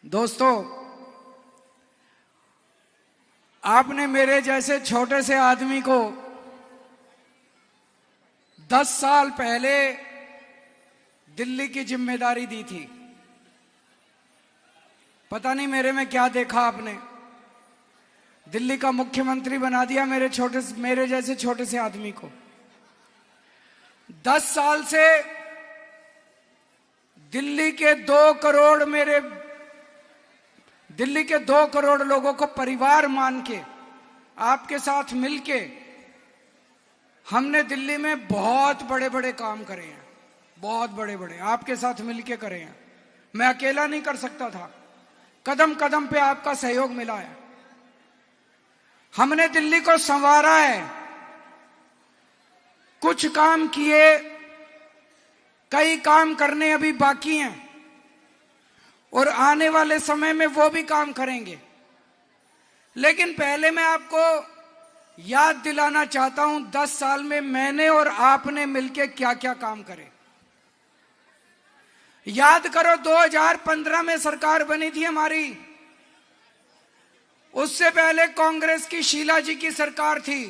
दोस्तों, आपने मेरे जैसे छोटे से आदमी को 10 साल पहले दिल्ली की जिम्मेदारी दी थी। पता नहीं मेरे में क्या देखा आपने, दिल्ली का मुख्यमंत्री बना दिया मेरे जैसे छोटे से आदमी को। 10 साल से दिल्ली के 2 करोड़ लोगों को परिवार मान के, आपके साथ मिलके हमने दिल्ली में बहुत बड़े बड़े काम करे हैं, बहुत बड़े बड़े आपके साथ मिलके करे हैं। मैं अकेला नहीं कर सकता था, कदम कदम पे आपका सहयोग मिला है। हमने दिल्ली को संवारा है, कुछ काम किए, कई काम करने अभी बाकी हैं और आने वाले समय में वो भी काम करेंगे। लेकिन पहले मैं आपको याद दिलाना चाहता हूं 10 साल में मैंने और आपने मिलकर क्या क्या काम करे। याद करो, 2015 में सरकार बनी थी हमारी, उससे पहले कांग्रेस की शीला जी की सरकार थी।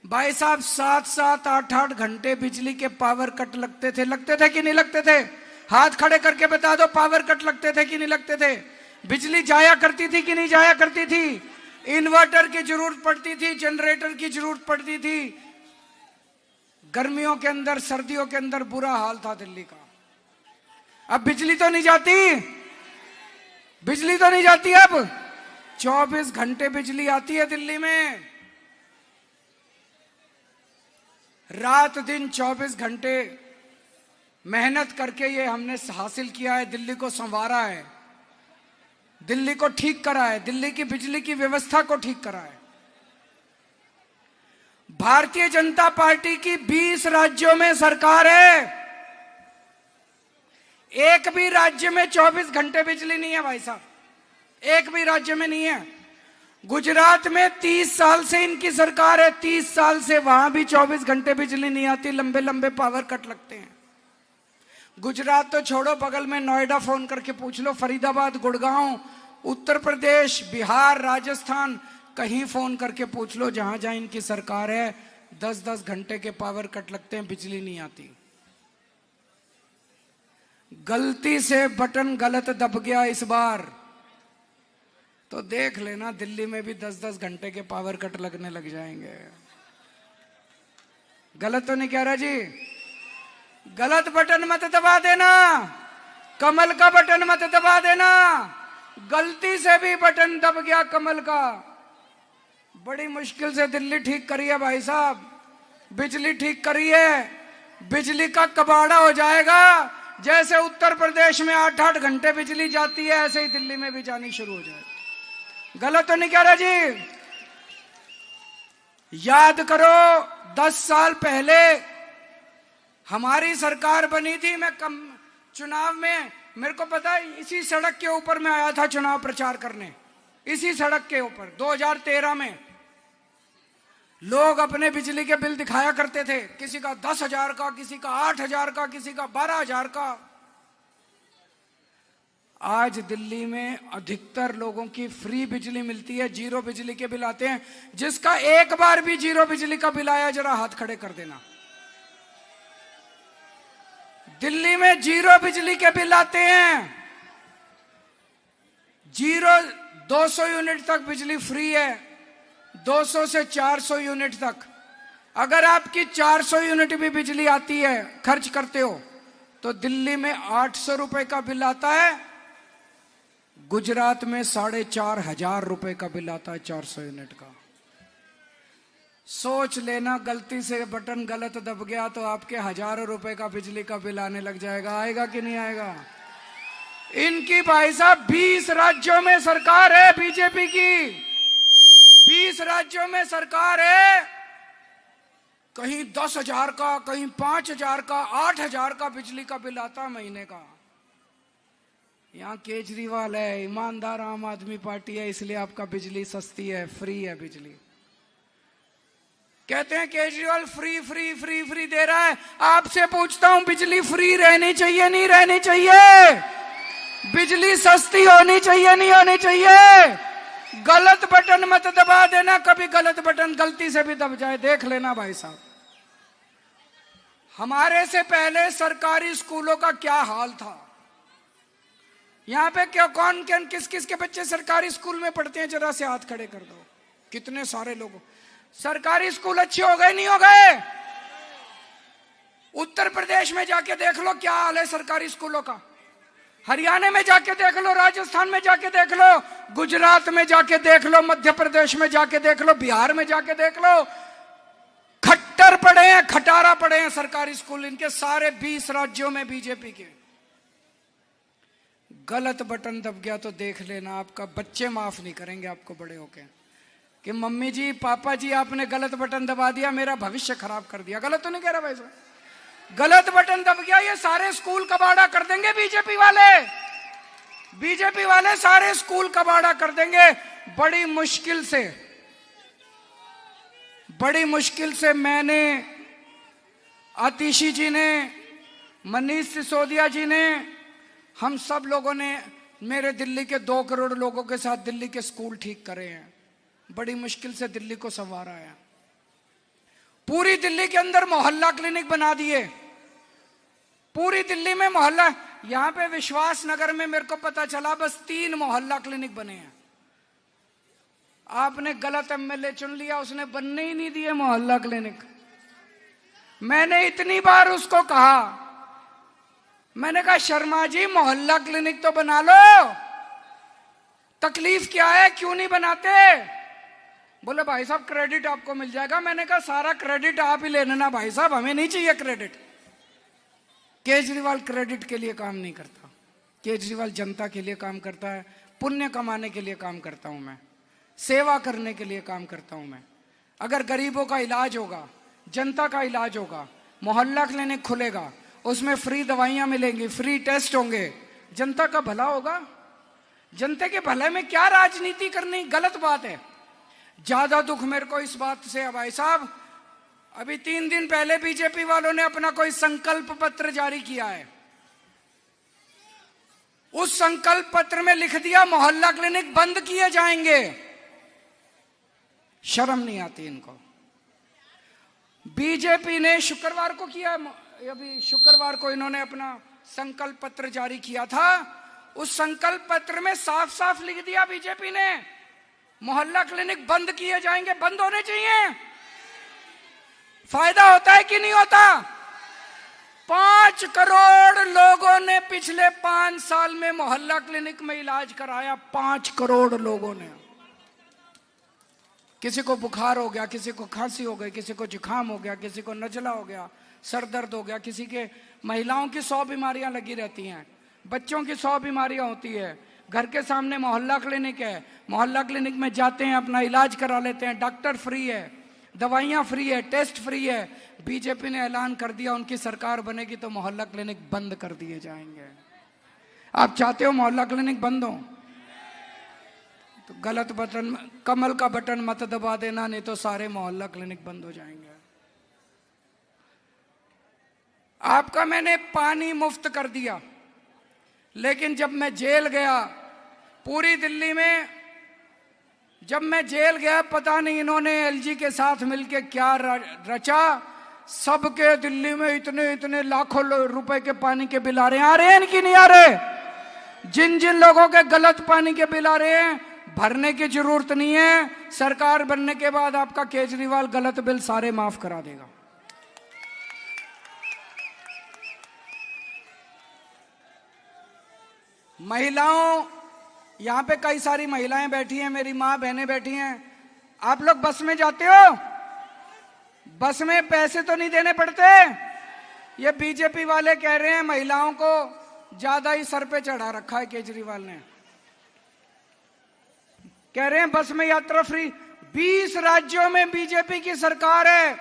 भाई साहब, 7-7, 8-8 घंटे बिजली के पावर कट लगते थे कि नहीं लगते थे? हाथ खड़े करके बता दो, पावर कट लगते थे कि नहीं लगते थे? बिजली जाया करती थी कि नहीं जाया करती थी? इन्वर्टर की जरूरत पड़ती थी, जनरेटर की जरूरत पड़ती थी। गर्मियों के अंदर, सर्दियों के अंदर बुरा हाल था दिल्ली का। अब बिजली तो नहीं जाती, बिजली तो नहीं जाती। अब 24 घंटे बिजली आती है दिल्ली में, रात दिन 24 घंटे मेहनत करके ये हमने हासिल किया है। दिल्ली को संवारा है, दिल्ली को ठीक करा है, दिल्ली की बिजली की व्यवस्था को ठीक करा है। भारतीय जनता पार्टी की 20 राज्यों में सरकार है, एक भी राज्य में 24 घंटे बिजली नहीं है भाई साहब, एक भी राज्य में नहीं है। गुजरात में 30 साल से इनकी सरकार है, 30 साल से वहां भी 24 घंटे बिजली नहीं आती, लंबे लंबे पावर कट लगते हैं। गुजरात तो छोड़ो, बगल में नोएडा फोन करके पूछ लो, फरीदाबाद, गुड़गांव, उत्तर प्रदेश, बिहार, राजस्थान, कहीं फोन करके पूछ लो, जहां जहां इनकी सरकार है 10-10 घंटे के पावर कट लगते हैं, बिजली नहीं आती। गलती से बटन गलत दब गया इस बार तो देख लेना, दिल्ली में भी 10-10 घंटे के पावर कट लगने लग जाएंगे। गलत तो नहीं कह रहा जी? गलत बटन मत दबा देना, कमल का बटन मत दबा देना। गलती से भी बटन दब गया कमल का, बड़ी मुश्किल से दिल्ली ठीक करी है भाई साहब, बिजली ठीक करी है। बिजली का कबाड़ा हो जाएगा, जैसे उत्तर प्रदेश में 8-8 घंटे बिजली जाती है, ऐसे ही दिल्ली में भी जानी शुरू हो जाएगी। गलत तो नहीं कह रहा जी? याद करो, 10 साल पहले हमारी सरकार बनी थी। मैं चुनाव में, मेरे को पता है, इसी सड़क के ऊपर मैं आया था चुनाव प्रचार करने, इसी सड़क के ऊपर 2013 में। लोग अपने बिजली के बिल दिखाया करते थे, किसी का 10,000 का, किसी का 8,000 का, किसी का 12,000 का। आज दिल्ली में अधिकतर लोगों की फ्री बिजली मिलती है, जीरो बिजली के बिल आते हैं। जिसका एक बार भी जीरो बिजली का बिल आया, जरा हाथ खड़े कर देना। दिल्ली में जीरो बिजली के बिल आते हैं, जीरो 200 यूनिट तक बिजली फ्री है, 200 से 400 यूनिट तक। अगर आपकी 400 यूनिट भी बिजली आती है, खर्च करते हो, तो दिल्ली में 800 रुपए का बिल आता है, गुजरात में 4,500 रुपए का बिल आता है 400 यूनिट का। सोच लेना, गलती से बटन गलत दब गया तो आपके हजारों रुपए का बिजली का बिल आने लग जाएगा। आएगा कि नहीं आएगा? इनकी भाई साहब 20 राज्यों में सरकार है, बीजेपी की 20 राज्यों में सरकार है। कहीं 10,000 का, कहीं 5,000 का, 8,000 का बिजली का बिल आता है महीने का। यहाँ केजरीवाल है, ईमानदार आम आदमी पार्टी है, इसलिए आपका बिजली सस्ती है, फ्री है बिजली। कहते हैं Kejriwal free free free free दे रहा है। आपसे पूछता हूं, बिजली फ्री रहनी चाहिए नहीं रहनी चाहिए? बिजली सस्ती होनी चाहिए, नहीं होनी चाहिए? गलत बटन मत दबा देना, कभी गलत बटन गलती से भी दब जाए, देख लेना भाई साहब। हमारे से पहले सरकारी स्कूलों का क्या हाल था। यहां पे क्या कौन किस किस के बच्चे सरकारी स्कूल में पढ़ते हैं? जरा से हाथ खड़े कर दो। कितने सारे लोग। सरकारी स्कूल अच्छे हो गए, नहीं हो गए? उत्तर प्रदेश में जाके देख लो क्या हाल है सरकारी स्कूलों का। हरियाणा में जाके देख लो, राजस्थान में जाके देख लो, गुजरात में जाके देख लो, मध्य प्रदेश में जाके देख लो, बिहार में जाके देख लो। खट्टर पड़े हैं, खटारा पड़े हैं सरकारी स्कूल इनके सारे 20 राज्यों में बीजेपी के। गलत बटन दब गया तो देख लेना, आपका बच्चे माफ नहीं करेंगे आपको बड़े होके कि मम्मी जी पापा जी आपने गलत बटन दबा दिया, मेरा भविष्य खराब कर दिया। गलत तो नहीं कह रहा भाई साहब? गलत बटन दब गया, ये सारे स्कूल कबाड़ा कर देंगे बीजेपी वाले। बीजेपी वाले सारे स्कूल कबाड़ा कर देंगे। बड़ी मुश्किल से मैंने, आतिशी जी ने, मनीष सिसोदिया जी ने, हम सब लोगों ने मेरे दिल्ली के 2 करोड़ लोगों के साथ दिल्ली के स्कूल ठीक करे हैं। बड़ी मुश्किल से दिल्ली को संवारा है। पूरी दिल्ली के अंदर मोहल्ला क्लिनिक बना दिए। पूरी दिल्ली में मोहल्ला। यहां पे विश्वास नगर में मेरे को पता चला बस 3 मोहल्ला क्लिनिक बने हैं। आपने गलत एमएलए चुन लिया, उसने बनने ही नहीं दिए मोहल्ला क्लिनिक। मैंने इतनी बार उसको कहा, मैंने कहा शर्मा जी मोहल्ला क्लिनिक तो बना लो, तकलीफ क्या है, क्यों नहीं बनाते? बोले भाई साहब क्रेडिट आपको मिल जाएगा। मैंने कहा सारा क्रेडिट आप ही ले लेना भाई साहब, हमें नहीं चाहिए क्रेडिट। केजरीवाल क्रेडिट के लिए काम नहीं करता, केजरीवाल जनता के लिए काम करता है। पुण्य कमाने के लिए काम करता हूं मैं, सेवा करने के लिए काम करता हूं मैं। अगर गरीबों का इलाज होगा, जनता का इलाज होगा, मोहल्ला क्लिनिक खुलेगा, उसमें फ्री दवाइयां मिलेंगी, फ्री टेस्ट होंगे, जनता का भला होगा। जनता के भले में क्या राजनीति करनी? गलत बात है। ज्यादा दुख मेरे को इस बात से है भाई साहब, अभी 3 दिन पहले बीजेपी वालों ने अपना कोई संकल्प पत्र जारी किया है। उस संकल्प पत्र में लिख दिया मोहल्ला क्लिनिक बंद किए जाएंगे। शर्म नहीं आती इनको। बीजेपी ने शुक्रवार को किया, अभी शुक्रवार को इन्होंने अपना संकल्प पत्र जारी किया था। उस संकल्प पत्र में साफ साफ लिख दिया बीजेपी ने मोहल्ला क्लिनिक बंद किए जाएंगे। बंद होने चाहिए। फायदा होता है कि नहीं होता? 5 करोड़ लोगों ने पिछले 5 साल में मोहल्ला क्लिनिक में इलाज कराया। 5 करोड़ लोगों ने। किसी को बुखार हो गया, किसी को खांसी हो गई, किसी को जुकाम हो गया, किसी को नजला हो गया, सर दर्द हो गया, किसी के, महिलाओं की 100 बीमारियां लगी रहती हैं, बच्चों की 100 बीमारियां होती है। घर के सामने मोहल्ला क्लिनिक है, मोहल्ला क्लिनिक में जाते हैं, अपना इलाज करा लेते हैं। डॉक्टर फ्री है, दवाइयां फ्री है, टेस्ट फ्री है। बीजेपी ने ऐलान कर दिया उनकी सरकार बनेगी तो मोहल्ला क्लिनिक बंद कर दिए जाएंगे। आप चाहते हो मोहल्ला क्लिनिक बंद हो? तो गलत बटन, कमल का बटन मत दबा देना, नहीं तो सारे मोहल्ला क्लिनिक बंद हो जाएंगे। आपका मैंने पानी मुफ्त कर दिया, लेकिन जब मैं जेल गया पूरी दिल्ली में, जब मैं जेल गया, पता नहीं इन्होंने एलजी के साथ मिलके क्या रचा। सबके दिल्ली में इतने इतने लाखों रुपए के पानी के बिल आ रहे हैं। आ रहे हैं कि नहीं आ रहे? जिन जिन लोगों के गलत पानी के बिल आ रहे हैं, भरने की जरूरत नहीं है। सरकार बनने के बाद आपका केजरीवाल गलत बिल सारे माफ करा देगा। महिलाओं, यहां पे कई सारी महिलाएं बैठी हैं, मेरी मां बहनें बैठी हैं। आप लोग बस में जाते हो, बस में पैसे तो नहीं देने पड़ते। ये बीजेपी वाले कह रहे हैं महिलाओं को ज्यादा ही सर पे चढ़ा रखा है केजरीवाल ने। कह रहे हैं बस में यात्रा फ्री। 20 राज्यों में बीजेपी की सरकार है,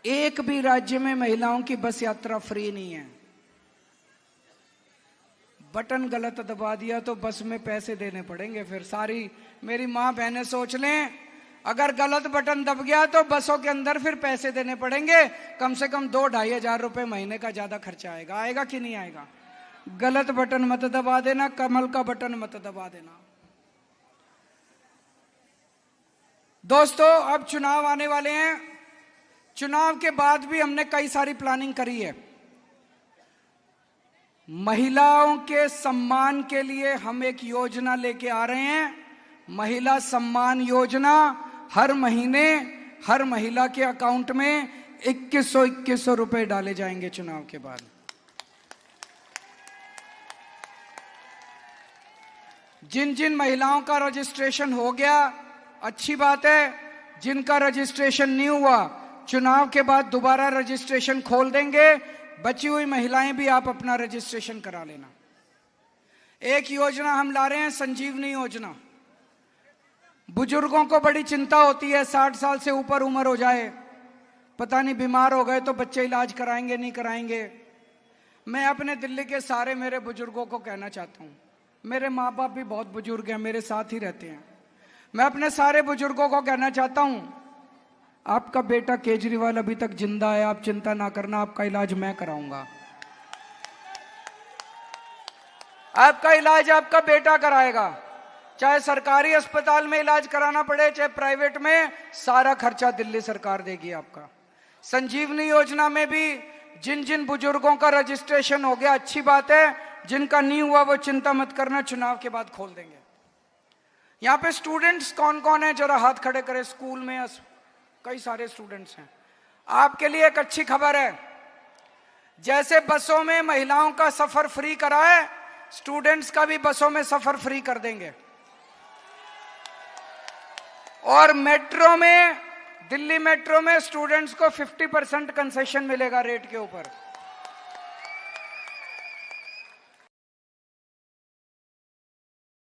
एक भी राज्य में महिलाओं की बस यात्रा फ्री नहीं है। बटन गलत दबा दिया तो बस में पैसे देने पड़ेंगे। फिर सारी मेरी मां बहनें सोच लें, अगर गलत बटन दब गया तो बसों के अंदर फिर पैसे देने पड़ेंगे। कम से कम 2-2.5 हजार रुपए महीने का ज्यादा खर्चा आएगा। आएगा कि नहीं आएगा? गलत बटन मत दबा देना, कमल का बटन मत दबा देना। दोस्तों, अब चुनाव आने वाले हैं। चुनाव के बाद भी हमने कई सारी प्लानिंग करी है। महिलाओं के सम्मान के लिए हम एक योजना लेके आ रहे हैं, महिला सम्मान योजना। हर महीने हर महिला के अकाउंट में 2100 रुपए डाले जाएंगे चुनाव के बाद। जिन जिन महिलाओं का रजिस्ट्रेशन हो गया अच्छी बात है, जिनका रजिस्ट्रेशन नहीं हुआ चुनाव के बाद दोबारा रजिस्ट्रेशन खोल देंगे। बची हुई महिलाएं भी आप अपना रजिस्ट्रेशन करा लेना। एक योजना हम ला रहे हैं, संजीवनी योजना। बुजुर्गों को बड़ी चिंता होती है, 60 साल से ऊपर उम्र हो जाए, पता नहीं बीमार हो गए तो बच्चे इलाज कराएंगे नहीं कराएंगे। मैं अपने दिल्ली के सारे मेरे बुजुर्गों को कहना चाहता हूं, मेरे माँ बाप भी बहुत बुजुर्ग हैं, मेरे साथ ही रहते हैं। मैं अपने सारे बुजुर्गों को कहना चाहता हूं, आपका बेटा केजरीवाल अभी तक जिंदा है, आप चिंता ना करना, आपका इलाज मैं कराऊंगा। आपका इलाज आपका बेटा कराएगा, चाहे सरकारी अस्पताल में इलाज कराना पड़े चाहे प्राइवेट में, सारा खर्चा दिल्ली सरकार देगी आपका। संजीवनी योजना में भी जिन जिन बुजुर्गों का रजिस्ट्रेशन हो गया अच्छी बात है, जिनका नहीं हुआ वो चिंता मत करना, चुनाव के बाद खोल देंगे। यहां पे स्टूडेंट्स कौन कौन है, जरा हाथ खड़े करें। स्कूल में कई सारे स्टूडेंट्स हैं। आपके लिए एक अच्छी खबर है, जैसे बसों में महिलाओं का सफर फ्री करा है, स्टूडेंट्स का भी बसों में सफर फ्री कर देंगे। और मेट्रो में, दिल्ली मेट्रो में स्टूडेंट्स को 50% कंसेशन मिलेगा रेट के ऊपर।